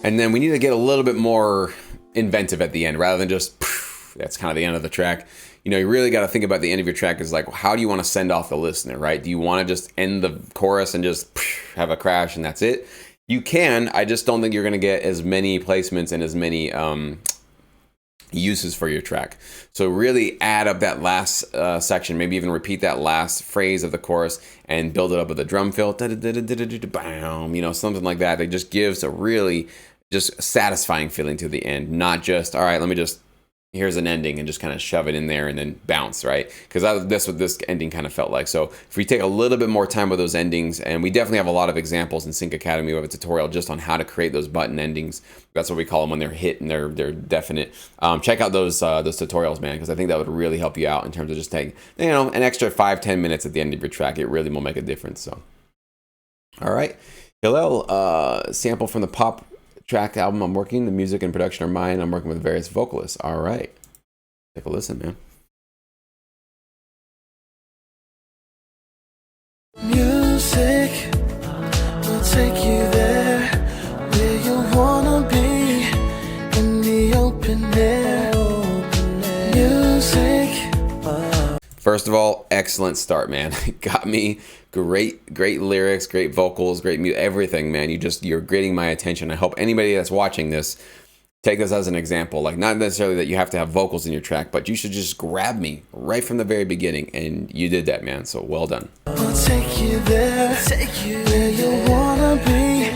S1: And then we need to get a little bit more inventive at the end rather than just, that's kind of the end of the track. You really got to think about the end of your track is like, how do you want to send off the listener, right? Do you want to just end the chorus and just have a crash and that's it? You can. I just don't think you're going to get as many placements and as many uses for your track. So really add up that last section, maybe even repeat that last phrase of the chorus and build it up with a drum fill, bam, you know, something like that. It just gives a really just satisfying feeling to the end, not just, all right, let me just, here's an ending and just kind of shove it in there and then bounce, right? Because that's what this ending kind of felt like. So if we take a little bit more time with those endings, and we definitely have a lot of examples in Sync Academy. We have a tutorial just on how to create those button endings. That's what we call them when they're hit and they're definite. Check out those tutorials, man, because I think that would really help you out in terms of just taking, you know, an extra 5-10 minutes at the end of your track. It really will make a difference. So, all right, Hillel, sample from the pop track album I'm working. The music and production are mine. I'm working with various vocalists. All right, take a listen, man.
S2: Music will take you there where you wanna be, in the open air. Music.
S1: First of all, excellent start, man. Got me. Great lyrics, great vocals, great music, everything, man. You're getting my attention. I hope anybody that's watching this, take this as an example. Like, not necessarily that you have to have vocals in your track, but you should just grab me right from the very beginning, and you did that, man. So well done.
S2: I'll take you there, take you where you wanna be,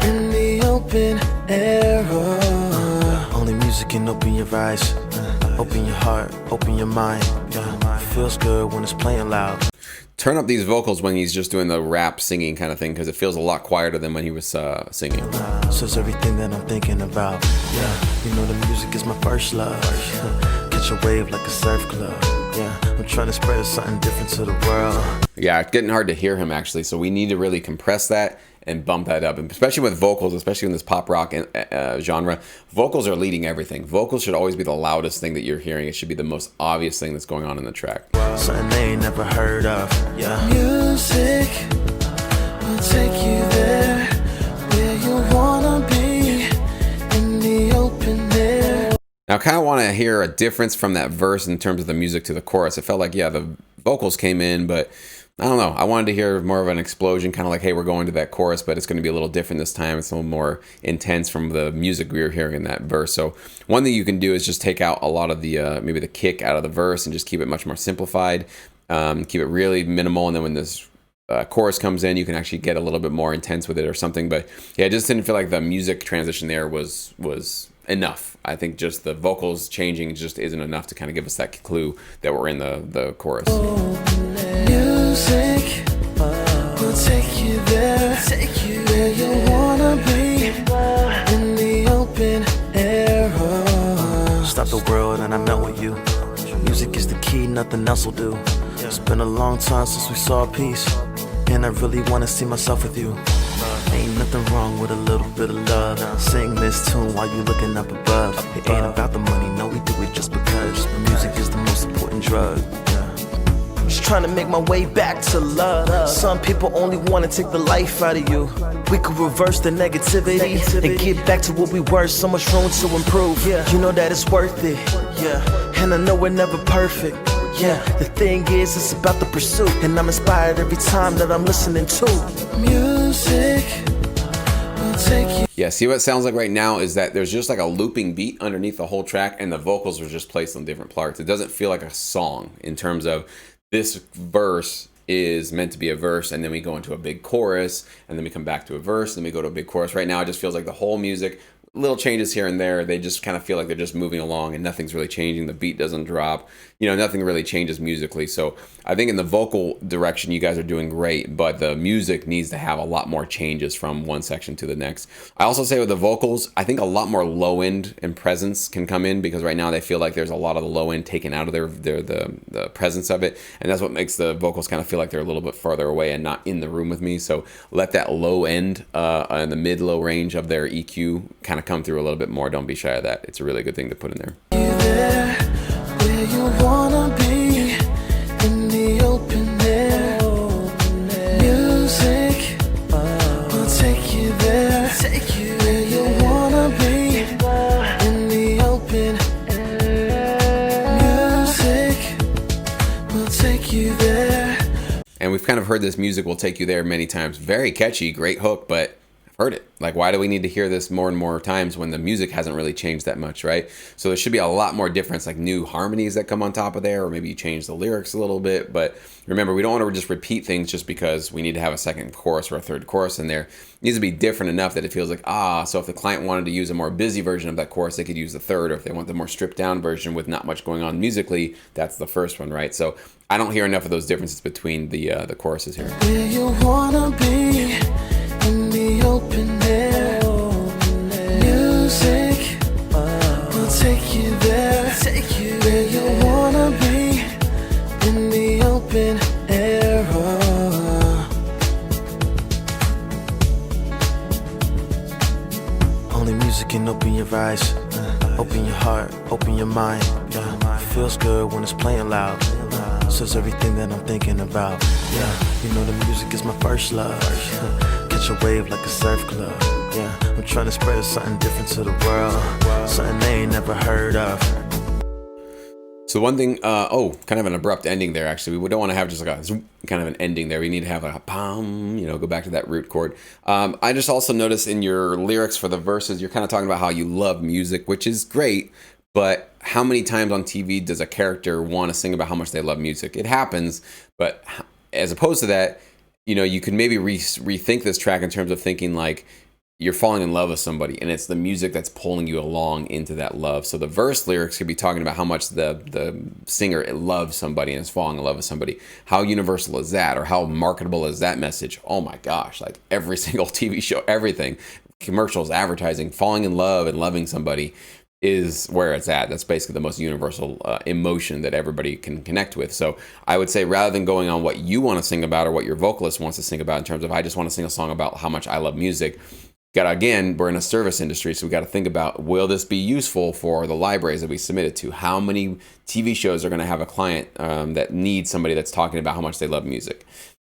S2: in the open air. Only music can open your eyes, open your heart, open your mind. Feels good when it's playing loud.
S1: Turn up these vocals when he's just doing the rap singing kind of thing, because it feels a lot quieter than when he was singing.
S2: Says everything that I'm thinking about. Yeah, you know the music is my first love. Catch a wave like a surf club. Yeah, I'm trying to spread something different to the world.
S1: Yeah, it's getting hard to hear him actually, so we need to really compress that and bump that up, and especially with vocals, especially in this pop rock genre, vocals are leading everything. Vocals should always be the loudest thing that you're hearing. It should be the most obvious thing that's going on in the track.
S2: Something they ain't never heard of. Yeah. Music will take you there where you wanna be, in the open air.
S1: Now I kind of want to hear a difference from that verse in terms of the music to the chorus. It felt like, yeah, the vocals came in, but I don't know. I wanted to hear more of an explosion, kind of like, hey, we're going to that chorus, but it's going to be a little different this time. It's a little more intense from the music we were hearing in that verse. So one thing you can do is just take out a lot of the, maybe the kick out of the verse and just keep it much more simplified. Keep it really minimal. And then when this chorus comes in, you can actually get a little bit more intense with it or something. But yeah, I just didn't feel like the music transition there was enough. I think just the vocals changing just isn't enough to kind of give us that clue that we're in the chorus.
S2: Music will take you there, take you where you wanna be, in the open air. Stop the world and I melt with you. Music is the key, nothing else will do. It's been a long time since we saw peace, and I really wanna see myself with you. Ain't nothing wrong with a little bit of love. Sing this tune while you looking up above. It ain't about the money, no, we do it just because music is the most important drug. Just trying to make my way back to love. Some people only want to take the life out of you. We could reverse the negativity and get back to what we were. So much room to improve. You know that it's worth it. Yeah, and I know we're never perfect. Yeah, the thing is, it's about the pursuit, and I'm inspired every time that I'm listening to music. Will take you.
S1: Yeah, see what it sounds like right now is that there's just like a looping beat underneath the whole track, and the vocals are just placed on different parts. It doesn't feel like a song in terms of this verse is meant to be a verse, and then we go into a big chorus, and then we come back to a verse, and then we go to a big chorus. Right now, it just feels like the whole music, little changes here and there, they just kind of feel like they're just moving along and nothing's really changing. The beat doesn't drop, you know, nothing really changes musically. So I think in the vocal direction, you guys are doing great, but the music needs to have a lot more changes from one section to the next. I also say with the vocals, I think a lot more low end and presence can come in, because right now they feel like there's a lot of the low end taken out of the presence of it. And that's what makes the vocals kind of feel like they're a little bit farther away and not in the room with me. So let that low end and the mid low range of their EQ kind of come through a little bit more. Don't be shy of that. It's a really good thing to put in there.
S2: You there, where you wanna be, in the open air. Music will take you there, take you where you wanna be, in the open air. Music will take you there.
S1: And we've kind of heard this music will take you there many times. Very catchy, great hook, but heard it. Like, why do we need to hear this more and more times when the music hasn't really changed that much, right? So there should be a lot more difference, like new harmonies that come on top of there, or maybe you change the lyrics a little bit. But remember, we don't want to just repeat things just because we need to have a second chorus or a third chorus in there. It needs to be different enough that it feels like, so if the client wanted to use a more busy version of that chorus, they could use the third, or if they want the more stripped down version with not much going on musically, that's the first one, right? So I don't hear enough of those differences between the choruses here.
S2: Where you wanna be, in the open air. Music will take you there. Where you wanna be, in the open air. Only music can open your eyes, open your heart, open your mind. Yeah, it feels good when it's playing loud. Says everything that I'm thinking about. Yeah, you know the music is my first love. Catch a wave like a surf club. Yeah, I'm trying to spread something different to the world, something they ain't never heard of.
S1: So one thing, kind of an abrupt ending there, actually. We don't want to have just like a kind of an ending there. We need to have like a pom, go back to that root chord. I just also noticed in your lyrics for the verses, you're kind of talking about how you love music, which is great. But how many times on TV does a character want to sing about how much they love music? It happens, but as opposed to that, you could maybe rethink this track in terms of thinking like you're falling in love with somebody, and it's the music that's pulling you along into that love. So the verse lyrics could be talking about how much the singer loves somebody and is falling in love with somebody. How universal is that, or how marketable is that message? Oh my gosh, like every single TV show, everything, commercials, advertising, falling in love and loving somebody is where it's at. That's basically the most universal emotion that everybody can connect with. So I would say, rather than going on what you want to sing about or what your vocalist wants to sing about in terms of, I just want to sing a song about how much I love music, again, we're in a service industry, so we got to think about, will this be useful for the libraries that we submit it to? How many TV shows are going to have a client that needs somebody that's talking about how much they love music?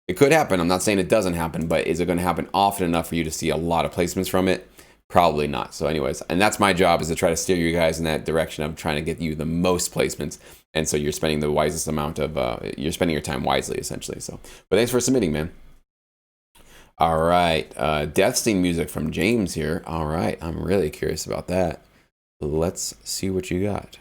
S1: It could happen. I'm not saying it doesn't happen, but is it going to happen often enough for you to see a lot of placements from it? Probably not. So anyways, and that's my job, is to try to steer you guys in that direction of trying to get you the most placements. And so you're spending the wisest amount of, you're spending your time wisely, essentially. So, but thanks for submitting, man. All right. Death Scene music from James here. All right. I'm really curious about that. Let's see what you got.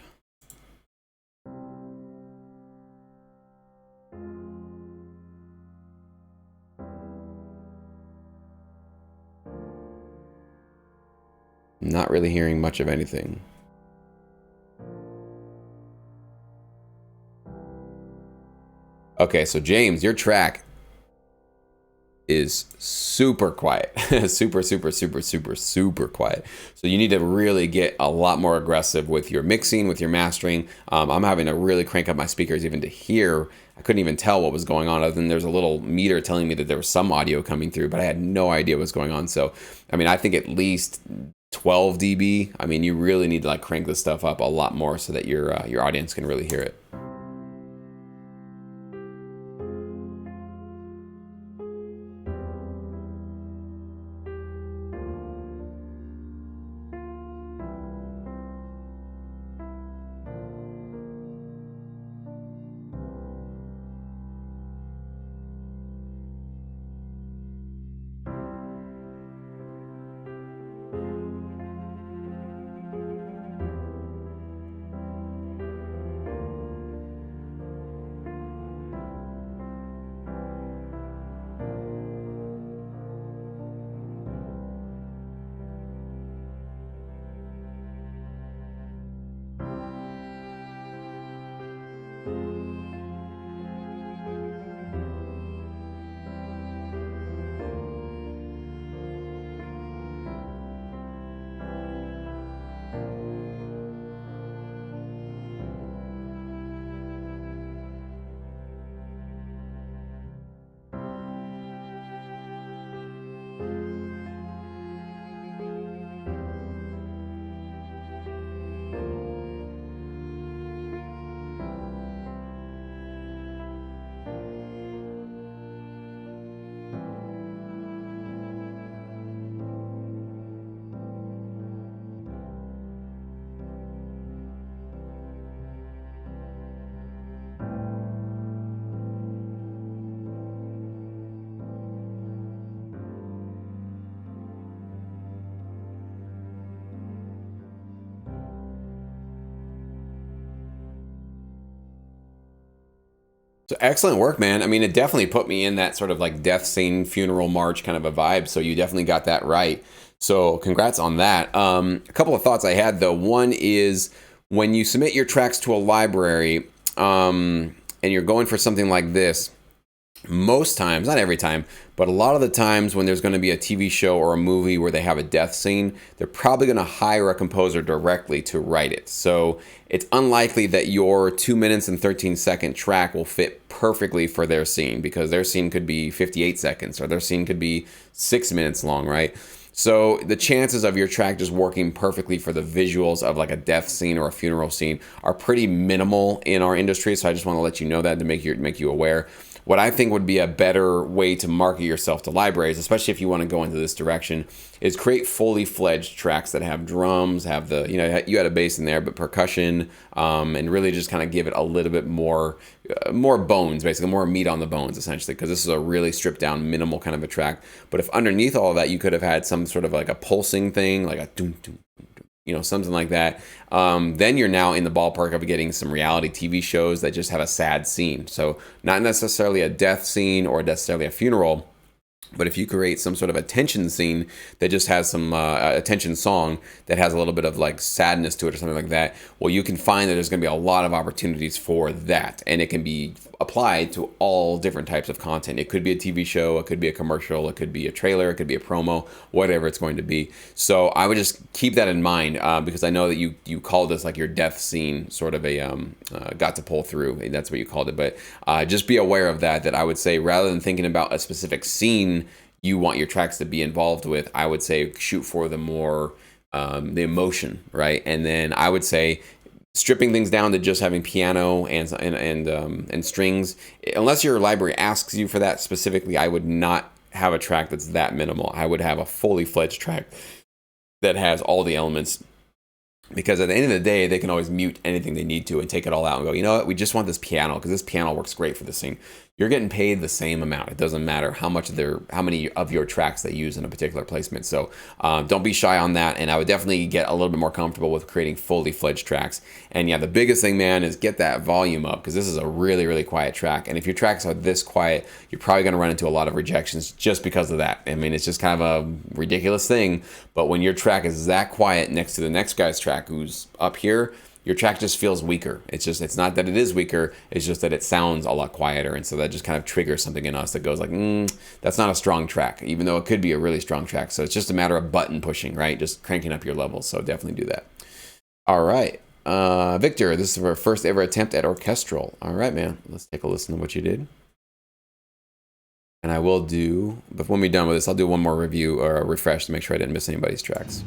S1: Not really hearing much of anything. Okay, so James, your track is super quiet. super quiet. So you need to really get a lot more aggressive with your mixing, with your mastering. I'm having to really crank up my speakers even to hear. I couldn't even tell what was going on, other than there's a little meter telling me that there was some audio coming through, but I had no idea what was going on. So, I think at least 12 dB. You really need to crank this stuff up a lot more so that your audience can really hear it. So excellent work, man. I mean, it definitely put me in that sort of like death scene, funeral march kind of a vibe. So you definitely got that right. So congrats on that. A couple of thoughts I had though. One is when you submit your tracks to a library, and you're going for something like this, most times, not every time, but a lot of the times when there's going to be a TV show or a movie where they have a death scene, they're probably going to hire a composer directly to write it. So it's unlikely that your 2 minutes and 13-second track will fit perfectly for their scene, because their scene could be 58 seconds or their scene could be 6 minutes long, right? So the chances of your track just working perfectly for the visuals of like a death scene or a funeral scene are pretty minimal in our industry. So I just want to let you know that, to make you aware. What I think would be a better way to market yourself to libraries, especially if you want to go into this direction, is create fully fledged tracks that have drums, have the, you had a bass in there, but percussion, and really just kind of give it a little bit more bones, basically more meat on the bones, essentially, because this is a really stripped down, minimal kind of a track. But if underneath all of that, you could have had some sort of like a pulsing thing, like a doom, doom, something like that, then you're now in the ballpark of getting some reality TV shows that just have a sad scene. So not necessarily a death scene or necessarily a funeral, but if you create some sort of a tension scene that just has some a tension song that has a little bit of like sadness to it or something like that, well, you can find that there's going to be a lot of opportunities for that, and it can be applied to all different types of content. It could be a TV show, it could be a commercial, it could be a trailer, it could be a promo, whatever it's going to be. So I would just keep that in mind, because I know that you called this like your death scene, sort of a got to pull through. That's what you called it. But just be aware of that. That I would say, rather than thinking about a specific scene you want your tracks to be involved with, I would say shoot for the more the emotion, right? And then I would say stripping things down to just having piano and strings. Unless your library asks you for that specifically, I would not have a track that's that minimal. I would have a fully fledged track that has all the elements, because at the end of the day, they can always mute anything they need to and take it all out and go, you know what, we just want this piano because this piano works great for this thing. You're getting paid the same amount. It doesn't matter how many of your tracks they use in a particular placement. So don't be shy on that. And I would definitely get a little bit more comfortable with creating fully fledged tracks. And yeah, the biggest thing, man, is get that volume up, because this is a really, really quiet track. And if your tracks are this quiet, you're probably going to run into a lot of rejections just because of that. I mean, it's just kind of a ridiculous thing. But when your track is that quiet next to the next guy's track who's up here, your track just feels weaker. It's not that it is weaker, it's just that it sounds a lot quieter. And so that just kind of triggers something in us that goes like, that's not a strong track, even though it could be a really strong track. So it's just a matter of button pushing, right? Just cranking up your levels. So definitely do that. All right. Victor, this is our first ever attempt at orchestral. All right, man. Let's take a listen to what you did. And I will do, but when we're done with this, I'll do one more review or a refresh to make sure I didn't miss anybody's tracks.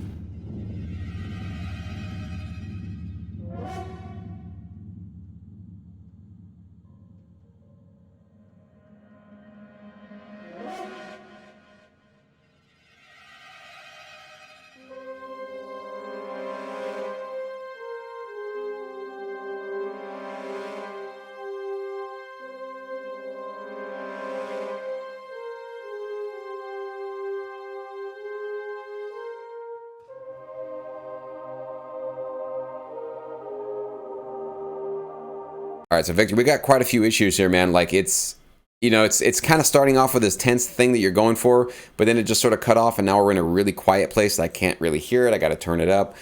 S1: All right, so Victor, we got quite a few issues here, man. Like it's kind of starting off with this tense thing that you're going for, but then it just sort of cut off, and now we're in a really quiet place. I can't really hear it. I got to turn it up.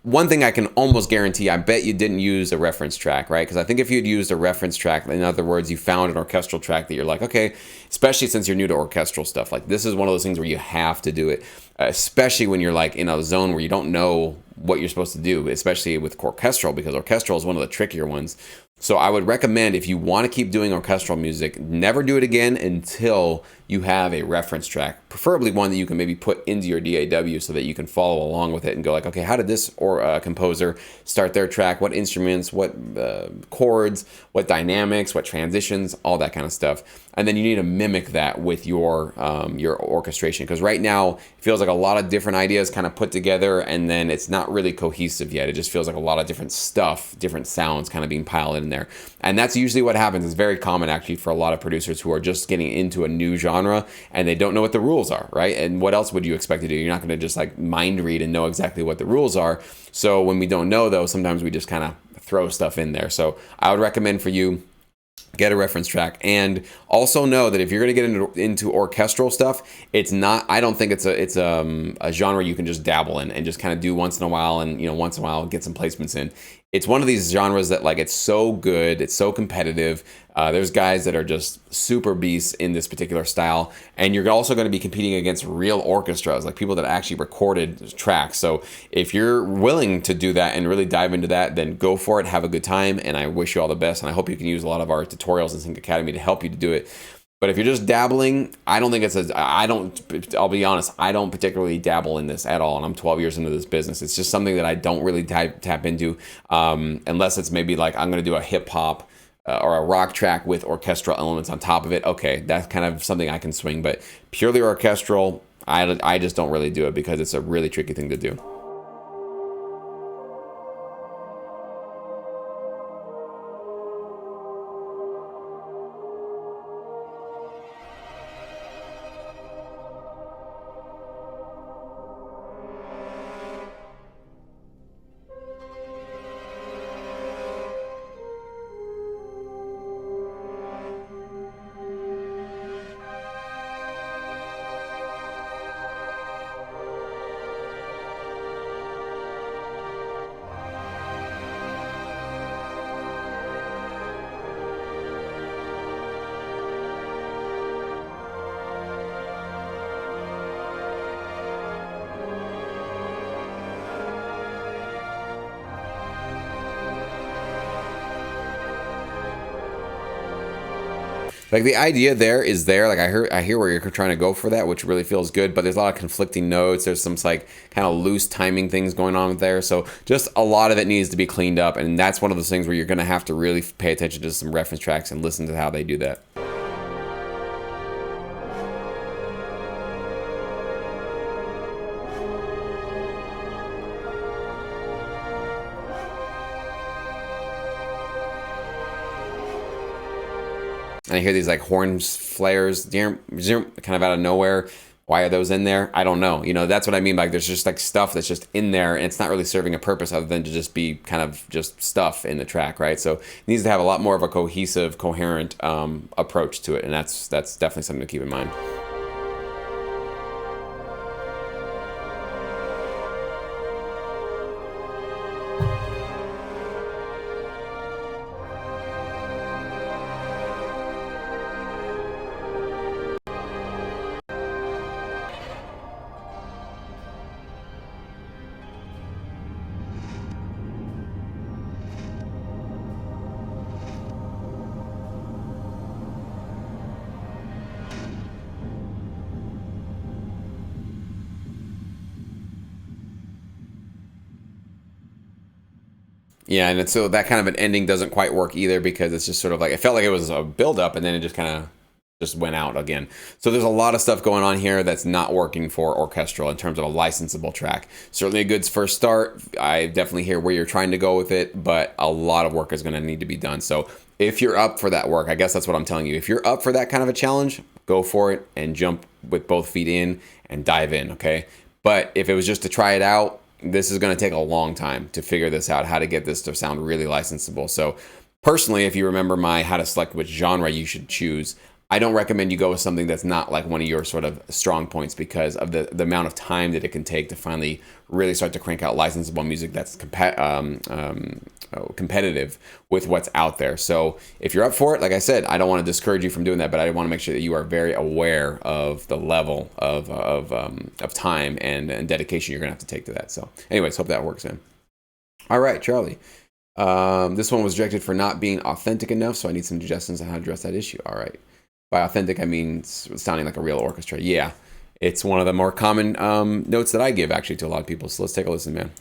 S1: One thing I can almost guarantee, I bet you didn't use a reference track, right? Because I think if you'd used a reference track, in other words, you found an orchestral track that you're like, okay, especially since you're new to orchestral stuff, like this is one of those things where you have to do it, especially when you're like in a zone where you don't know what you're supposed to do, especially with orchestral, because orchestral is one of the trickier ones. So I would recommend, if you want to keep doing orchestral music, never do it again until you have a reference track, preferably one that you can maybe put into your DAW so that you can follow along with it and go like, okay, how did this composer start their track? What instruments, what chords, what dynamics, what transitions, all that kind of stuff. And then you need to mimic that with your orchestration, because right now it feels like a lot of different ideas kind of put together, and then it's not really cohesive yet. It just feels like a lot of different stuff, different sounds kind of being piled in there. And that's usually what happens. It's very common actually for a lot of producers who are just getting into a new genre and they don't know what the rules are, right? And what else would you expect to do? You're not going to just like mind read and know exactly what the rules are. So when we don't know, though, sometimes we just kind of throw stuff in there. So I would recommend for you, Get a reference track, and also know that if you're going to get into orchestral stuff, it's not. I don't think it's a genre you can just dabble in and just kind of do once in a while, and once in a while get some placements in. It's one of these genres that, like, it's so good, it's so competitive. There's guys that are just super beasts in this particular style, and you're also going to be competing against real orchestras, like people that actually recorded tracks. So if you're willing to do that and really dive into that, then go for it, have a good time, and I wish you all the best, and I hope you can use a lot of our tutorials in Sync Academy to help you to do it. But if you're just dabbling, I'll be honest, I don't particularly dabble in this at all. And I'm 12 years into this business. It's just something that I don't really tap into unless it's maybe like I'm going to do a hip hop or a rock track with orchestral elements on top of it. Okay, that's kind of something I can swing. But purely orchestral, I just don't really do it because it's a really tricky thing to do. Like, the idea there is there. Like, I hear where you're trying to go for that, which really feels good. But there's a lot of conflicting notes. There's some like kind of loose timing things going on there. So just a lot of it needs to be cleaned up. And that's one of those things where you're going to have to really pay attention to some reference tracks and listen to how they do that. And I hear these like horn flares, kind of out of nowhere. Why are those in there? I don't know. That's what I mean. Like, there's just like stuff that's just in there, and it's not really serving a purpose other than to just be kind of just stuff in the track, right? So it needs to have a lot more of a cohesive, coherent approach to it, and that's definitely something to keep in mind. Yeah, and so that kind of an ending doesn't quite work either, because it's just sort of like, it felt like it was a build up and then it just kind of just went out again. So there's a lot of stuff going on here that's not working for orchestral in terms of a licensable track. Certainly a good first start. I definitely hear where you're trying to go with it, but a lot of work is going to need to be done. So if you're up for that work, I guess that's what I'm telling you. If you're up for that kind of a challenge, go for it and jump with both feet in and dive in, okay? But if it was just to try it out, this is going to take a long time to figure this out, how to get this to sound really licensable. So personally, if you remember my how to select which genre you should choose, I don't recommend you go with something that's not like one of your sort of strong points, because of the amount of time that it can take to finally really start to crank out licensable music that's competitive with what's out there. So if you're up for it, like I said, I don't want to discourage you from doing that, but I want to make sure that you are very aware of the level of time and dedication you're going to have to take to that. So anyways, hope that works in. All right, Charlie. This one was rejected for not being authentic enough, so I need some suggestions on how to address that issue. All right. By authentic, I mean sounding like a real orchestra. Yeah, it's one of the more common notes that I give, actually, to a lot of people. So let's take a listen, man.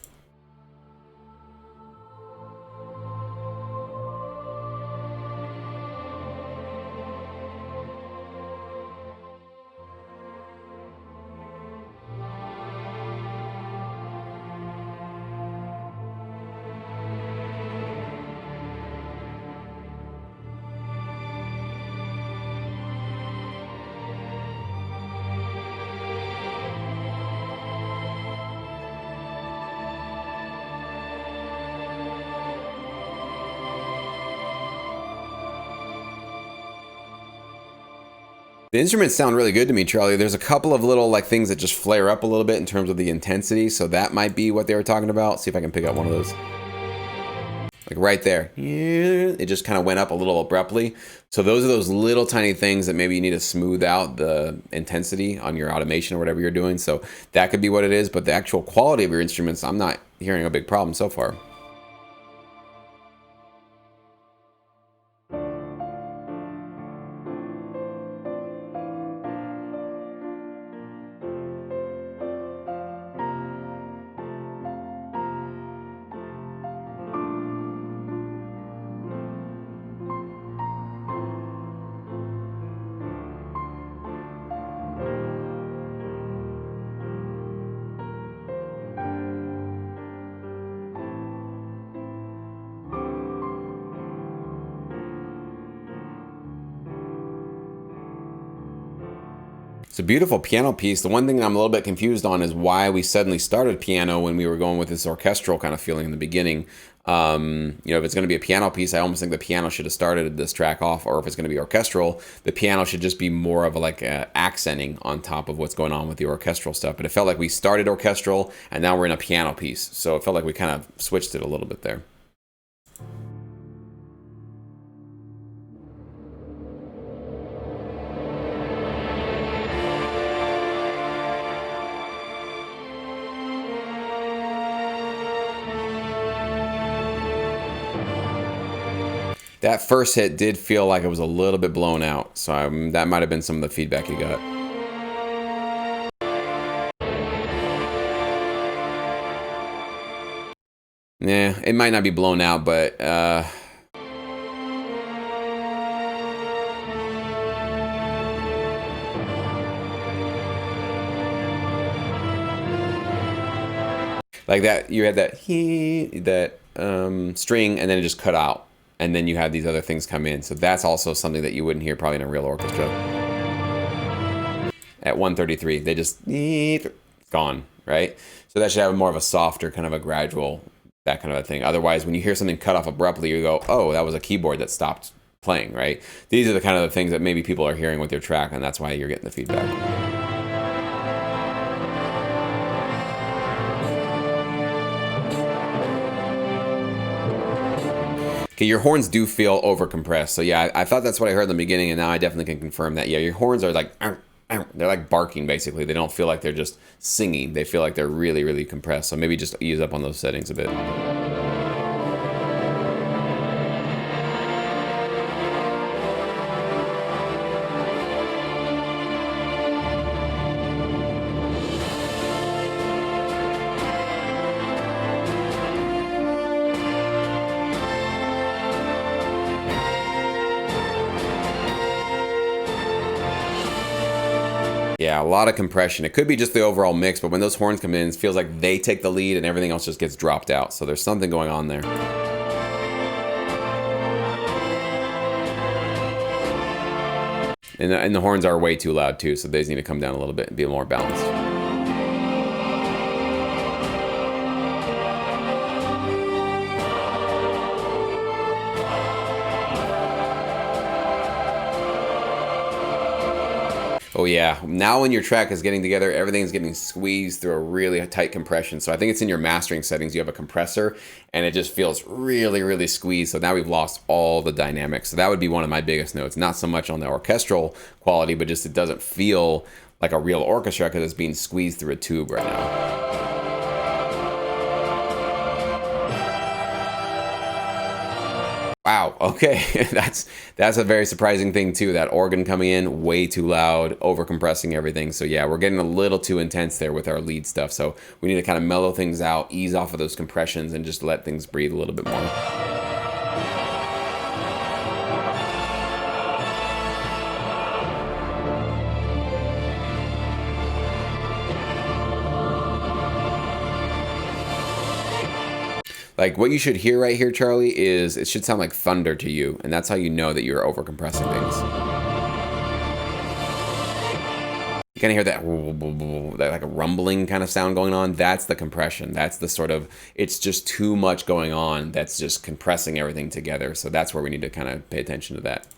S1: The instruments sound really good to me, Charlie. There's a couple of little like things that just flare up a little bit in terms of the intensity, so that might be what they were talking about. See if I can pick up one of those. Like right there. It just kind of went up a little abruptly. So those are those little tiny things that maybe you need to smooth out the intensity on your automation or whatever you're doing. So that could be what it is, but the actual quality of your instruments, I'm not hearing a big problem so far. It's a beautiful piano piece. The one thing I'm a little bit confused on is why we suddenly started piano when we were going with this orchestral kind of feeling in the beginning. If it's going to be a piano piece, I almost think the piano should have started this track off, or if it's going to be orchestral, the piano should just be more of accenting on top of what's going on with the orchestral stuff. But it felt like we started orchestral and now we're in a piano piece. So it felt like we kind of switched it a little bit there. That first hit did feel like it was a little bit blown out, so that might have been some of the feedback you got. Nah, it might not be blown out, but like that, you had that string, and then it just cut out. And then you have these other things come in. So that's also something that you wouldn't hear probably in a real orchestra. At 133, they just gone, right? So that should have more of a softer, kind of a gradual, that kind of a thing. Otherwise, when you hear something cut off abruptly, you go, oh, that was a keyboard that stopped playing, right? These are the kind of the things that maybe people are hearing with your track, and that's why you're getting the feedback. Okay, your horns do feel over compressed. So yeah, I thought that's what I heard in the beginning, and now I definitely can confirm that. Yeah, your horns are like, they're like barking basically. They don't feel like they're just singing. They feel like they're really, really compressed. So maybe just ease up on those settings a bit. Yeah, a lot of compression. It could be just the overall mix, but when those horns come in, it feels like they take the lead and everything else just gets dropped out. So there's something going on there. And the horns are way too loud too, so they just need to come down a little bit and be more balanced. Oh yeah, now when your track is getting together, everything's getting squeezed through a really tight compression. So I think it's in your mastering settings, you have a compressor and it just feels really, really squeezed. So now we've lost all the dynamics. So that would be one of my biggest notes. Not so much on the orchestral quality, but just it doesn't feel like a real orchestra because it's being squeezed through a tube right now. Wow, okay, that's a very surprising thing too. That organ coming in way too loud, over compressing everything. So yeah, we're getting a little too intense there with our lead stuff. So we need to kind of mellow things out, ease off of those compressions, and just let things breathe a little bit more. Like what you should hear right here, Charlie, is it should sound like thunder to you. And that's how you know that you're over compressing things. You kind of hear that like a rumbling kind of sound going on. That's the compression. That's the sort of, it's just too much going on. That's just compressing everything together. So that's where we need to kind of pay attention to that.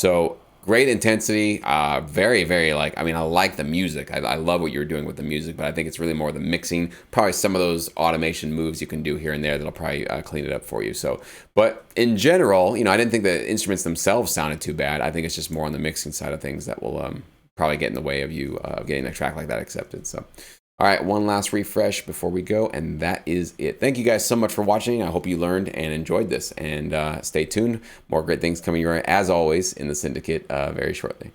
S1: So great intensity, very, very like, I mean, I like the music. I love what you're doing with the music, but I think it's really more the mixing, probably some of those automation moves you can do here and there that'll probably clean it up for you. So, but in general, I didn't think the instruments themselves sounded too bad. I think it's just more on the mixing side of things that will probably get in the way of you getting a track like that accepted. So, all right, one last refresh before we go, and that is it. Thank you guys so much for watching. I hope you learned and enjoyed this, and stay tuned. More great things coming your way, as always, in the Syndicate very shortly.